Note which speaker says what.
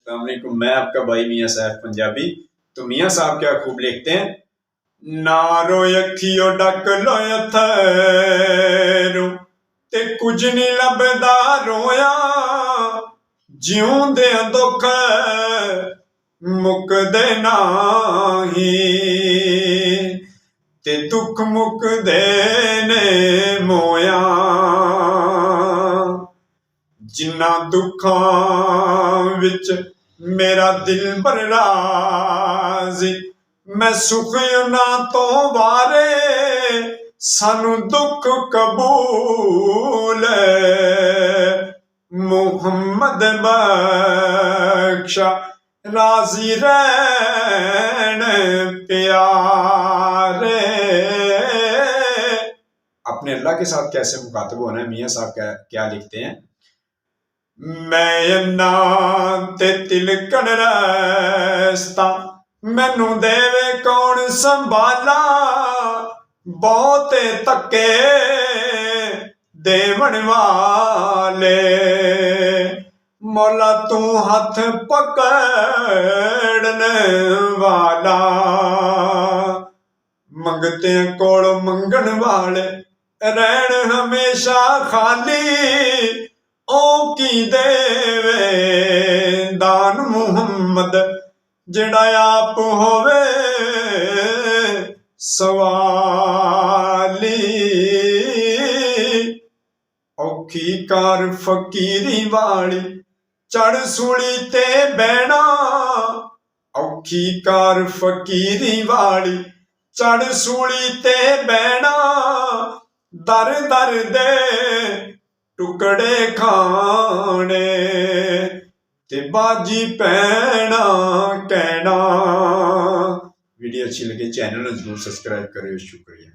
Speaker 1: अस्सलामुअलैकुम। मैं आपका भाई मियाँ साहब पंजाबी। तो मियाँ साहब क्या खूब लिखते हैं, नारो अखियो डक लो अथैरू ते कुछ नहीं लभदा रोया, जिउंदे दुख मुकदे नाही ते दुख मुकदे ने मोया। जिन्ना दुखां विच मेरा दिल बर राज़ी, मैं सुख उन्हां तो वारे सानू दुख कबूल मुहम्मद बख्शा राजी रहन प्यारे। अपने अल्लाह के साथ कैसे मुखातब होना है, मियाँ साहब क्या लिखते हैं, मैं अन्ना ते तिलकन रस्ता मैनू देवे कौन संभाला, बहुते तके देवन वाले मौला तू हथ पकड़न वाला। मंगते कोल मंगन वाले रहन हमेशा खाली, ओ की देवे दान मुहम्मद जेड़ा आप होवे सवाली। औखी कार फकीरी वाली चढ़ सूली ते बहना, औखी कार फकीरी वाली चढ़ सूली ते बहना, दर दर दे टुकड़े खाने ते बाजी पैना कहना। वीडियो अच्छी लगे चैनल जरूर सब्सक्राइब करें। शुक्रिया।